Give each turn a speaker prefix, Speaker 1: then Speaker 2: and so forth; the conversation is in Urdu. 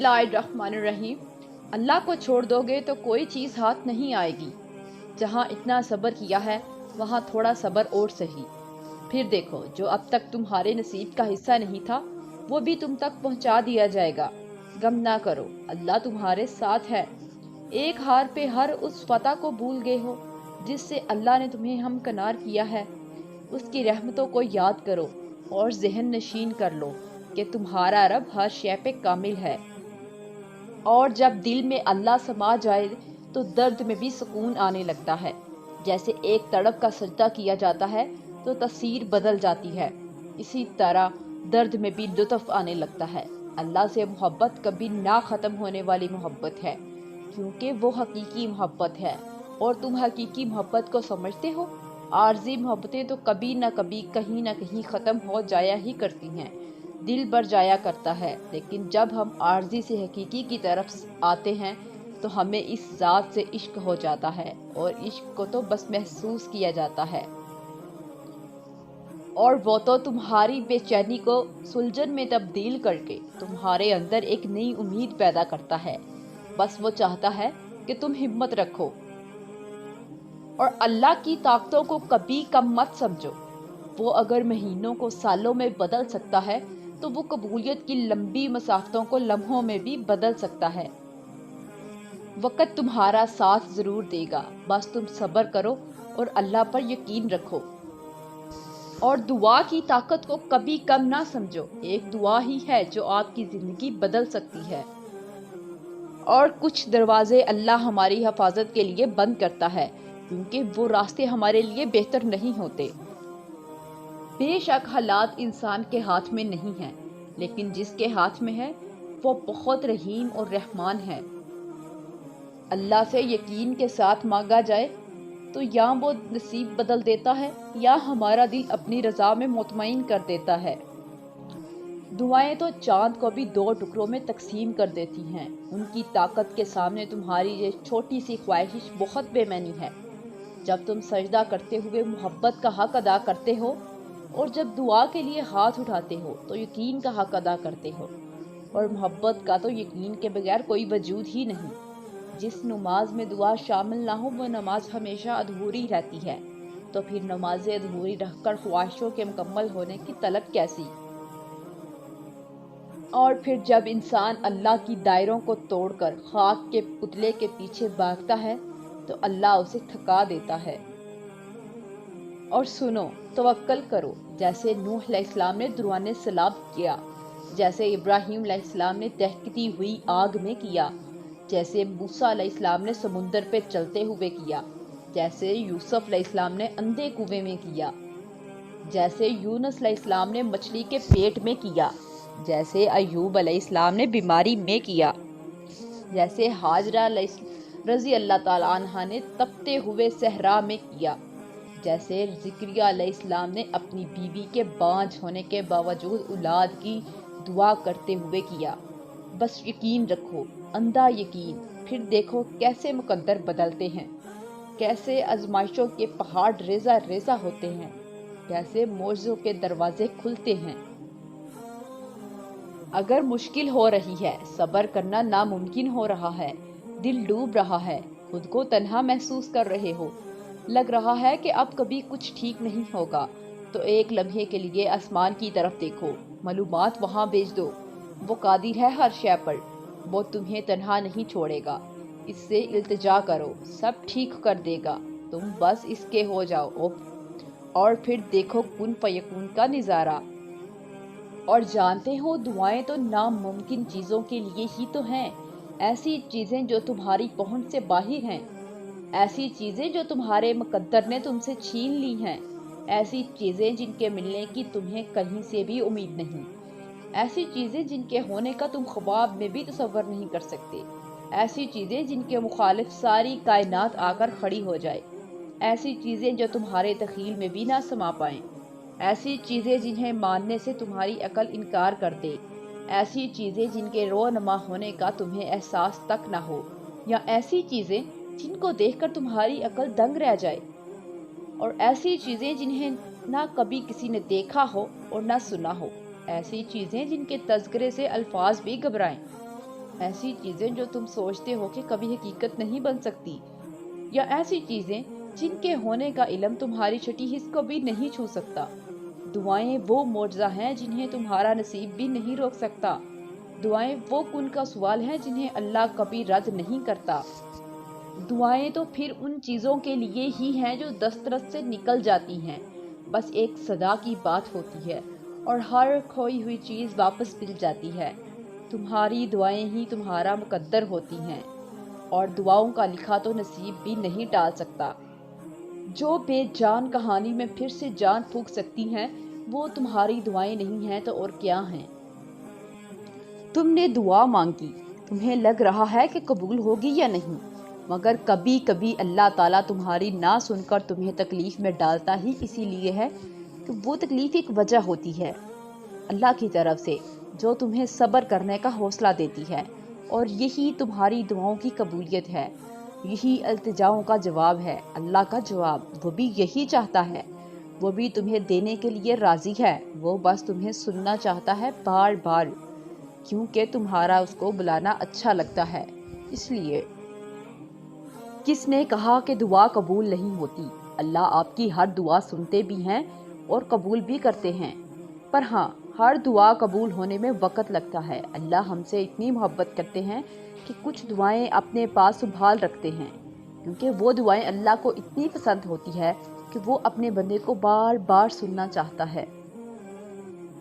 Speaker 1: اللہ الرحمن الرحیم۔ اللہ کو چھوڑ دو گے تو کوئی چیز ہاتھ نہیں آئے گی۔ جہاں اتنا صبر کیا ہے وہاں تھوڑا صبر اور سہی۔ پھر دیکھو جو اب تک تمہارے نصیب کا حصہ نہیں تھا وہ بھی تم تک پہنچا دیا جائے گا۔ غم نہ کرو، اللہ تمہارے ساتھ ہے۔ ایک ہار پہ ہر اس فتح کو بھول گئے ہو جس سے اللہ نے تمہیں ہمکنار کیا ہے۔ اس کی رحمتوں کو یاد کرو اور ذہن نشین کر لو کہ تمہارا رب ہر شے پہ کامل ہے۔ اور جب دل میں اللہ سما جائے تو درد میں بھی سکون آنے لگتا ہے۔ جیسے ایک تڑپ کا سجدہ کیا جاتا ہے تو تاثیر بدل جاتی ہے، اسی طرح درد میں بھی لطف آنے لگتا ہے۔ اللہ سے محبت کبھی نہ ختم ہونے والی محبت ہے، کیونکہ وہ حقیقی محبت ہے۔ اور تم حقیقی محبت کو سمجھتے ہو؟ عارضی محبتیں تو کبھی نہ کبھی کہیں نہ کہیں ختم ہو جایا ہی کرتی ہیں، دل بھر جایا کرتا ہے، لیکن جب ہم عارضی سے حقیقی کی طرف آتے ہیں تو ہمیں اس ذات سے عشق ہو جاتا ہے، اور عشق کو تو بس محسوس کیا جاتا ہے، اور وہ تو تمہاری بے چینی کو سلجھن میں تبدیل کر کے تمہارے اندر ایک نئی امید پیدا کرتا ہے۔ بس وہ چاہتا ہے کہ تم ہمت رکھو اور اللہ کی طاقتوں کو کبھی کم مت سمجھو۔ وہ اگر مہینوں کو سالوں میں بدل سکتا ہے تو وہ قبولیت کی لمبی مسافتوں کو لمحوں میں بھی بدل سکتا ہے۔ وقت تمہارا ساتھ ضرور دے گا، بس تم صبر کرو اور اللہ پر یقین رکھو، اور دعا کی طاقت کو کبھی کم نہ سمجھو۔ ایک دعا ہی ہے جو آپ کی زندگی بدل سکتی ہے، اور کچھ دروازے اللہ ہماری حفاظت کے لیے بند کرتا ہے کیونکہ وہ راستے ہمارے لیے بہتر نہیں ہوتے۔ بے شک حالات انسان کے ہاتھ میں نہیں ہیں، لیکن جس کے ہاتھ میں ہے وہ بہت رحیم اور رحمان ہے۔ اللہ سے یقین کے ساتھ مانگا جائے تو یا وہ نصیب بدل دیتا ہے یا ہمارا دل اپنی رضا میں مطمئن کر دیتا ہے۔ دعائیں تو چاند کو بھی 2 ٹکڑوں میں تقسیم کر دیتی ہیں۔ ان کی طاقت کے سامنے تمہاری یہ چھوٹی سی خواہش بہت بے معنی ہے۔ جب تم سجدہ کرتے ہوئے محبت کا حق ادا کرتے ہو اور جب دعا کے لیے ہاتھ اٹھاتے ہو تو یقین کا حق ادا کرتے ہو، اور محبت کا تو یقین کے بغیر کوئی وجود ہی نہیں۔ جس نماز میں دعا شامل نہ ہو وہ نماز ہمیشہ ادھوری رہتی ہے، تو پھر نمازیں ادھوری رکھ کر خواہشوں کے مکمل ہونے کی طلب کیسی؟ اور پھر جب انسان اللہ کی دائروں کو توڑ کر خاک کے پتلے کے پیچھے بھاگتا ہے تو اللہ اسے تھکا دیتا ہے۔ اور سنو، توکل کرو، جیسے نوح علیہ السلام نے دروان سلاب کیا، جیسے ابراہیم علیہ السلام نے دہکتی ہوئی آگ میں کیا، جیسے موسیٰ علیہ السلام نے سمندر پہ چلتے ہوئے کیا، جیسے یوسف علیہ السلام نے اندھے کنویں میں کیا، جیسے یونس علیہ السلام نے مچھلی کے پیٹ میں کیا، جیسے ایوب علیہ السلام نے بیماری میں کیا، جیسے ہاجرہ رضی اللہ تعالیٰ عنہا نے تپتے ہوئے صحرا میں کیا، جیسے زکریا علیہ السلام نے اپنی بیوی کے بانجھ ہونے کے باوجود اولاد کی دعا کرتے ہوئے کیا۔ بس یقین رکھو، اندھا یقین، پھر دیکھو کیسے مقدر بدلتے ہیں، کیسے آزمائشوں کے پہاڑ ریزہ ریزہ ہوتے ہیں، کیسے معجزوں کے دروازے کھلتے ہیں۔ اگر مشکل ہو رہی ہے، صبر کرنا ناممکن ہو رہا ہے، دل ڈوب رہا ہے، خود کو تنہا محسوس کر رہے ہو، لگ رہا ہے کہ اب کبھی کچھ ٹھیک نہیں ہوگا، تو ایک لمحے کے لیے آسمان کی طرف دیکھو، معلومات وہاں بھیج دو۔ وہ قادر ہے ہر شے پر، وہ تمہیں تنہا نہیں چھوڑے گا۔ اس سے التجا کرو، سب ٹھیک کر دے گا، تم بس اس کے ہو جاؤ، اور پھر دیکھو کن فیکون کا نظارہ۔ اور جانتے ہو دعائیں تو ناممکن چیزوں کے لیے ہی تو ہیں، ایسی چیزیں جو تمہاری پہنچ سے باہر ہیں، ایسی چیزیں جو تمہارے مقدر نے تم سے چھین لی ہیں، ایسی چیزیں جن کے ملنے کی تمہیں کہیں سے بھی امید نہیں، ایسی چیزیں جن کے ہونے کا تم خواب میں بھی تصور نہیں کر سکتے، ایسی چیزیں جن کے مخالف ساری کائنات آ کر کھڑی ہو جائے، ایسی چیزیں جو تمہارے تخیل میں بھی نہ سما پائیں، ایسی چیزیں جنہیں ماننے سے تمہاری عقل انکار کر دے، ایسی چیزیں جن کے رونما ہونے کا تمہیں احساس تک نہ ہو، یا ایسی چیزیں جن کو دیکھ کر تمہاری عقل دنگ رہ جائے، اور ایسی چیزیں جنہیں نہ کبھی کسی نے دیکھا ہو اور نہ سنا ہو، ایسی چیزیں جن کے تذکرے سے الفاظ بھی گھبرائیں۔ ایسی چیزیں جو تم سوچتے ہو کہ کبھی حقیقت نہیں بن سکتی، یا ایسی چیزیں جن کے ہونے کا علم تمہاری چھٹی حس کو بھی نہیں چھو سکتا۔ دعائیں وہ معجزہ ہیں جنہیں تمہارا نصیب بھی نہیں روک سکتا۔ دعائیں وہ کن کا سوال ہیں جنہیں اللہ کبھی رد نہیں کرتا۔ دعائیں تو پھر ان چیزوں کے لیے ہی ہیں جو دسترس سے نکل جاتی ہیں، بس ایک صدا کی بات ہوتی ہے اور ہر کھوئی ہوئی چیز واپس مل جاتی ہے۔ تمہاری دعائیں ہی تمہارا مقدر ہوتی ہیں، اور دعاؤں کا لکھا تو نصیب بھی نہیں ٹال سکتا۔ جو بے جان کہانی میں پھر سے جان پھونک سکتی ہیں، وہ تمہاری دعائیں نہیں ہیں تو اور کیا ہیں۔ تم نے دعا مانگی، تمہیں لگ رہا ہے کہ قبول ہوگی یا نہیں، مگر کبھی کبھی اللہ تعالیٰ تمہاری نہ سن کر تمہیں تکلیف میں ڈالتا ہی اسی لیے ہے کہ وہ تکلیف ایک وجہ ہوتی ہے اللہ کی طرف سے، جو تمہیں صبر کرنے کا حوصلہ دیتی ہے، اور یہی تمہاری دعاؤں کی قبولیت ہے، یہی التجاؤں کا جواب ہے۔ اللہ کا جواب وہ بھی یہی چاہتا ہے، وہ بھی تمہیں دینے کے لیے راضی ہے، وہ بس تمہیں سننا چاہتا ہے بار بار، کیونکہ تمہارا اس کو بلانا اچھا لگتا ہے۔ اس لیے کس نے کہا کہ دعا قبول نہیں ہوتی؟ اللہ آپ کی ہر دعا سنتے بھی ہیں اور قبول بھی کرتے ہیں، پر ہاں، ہر دعا قبول ہونے میں وقت لگتا ہے۔ اللہ ہم سے اتنی محبت کرتے ہیں کہ کچھ دعائیں اپنے پاس سنبھال رکھتے ہیں، کیونکہ وہ دعائیں اللہ کو اتنی پسند ہوتی ہے کہ وہ اپنے بندے کو بار بار سننا چاہتا ہے۔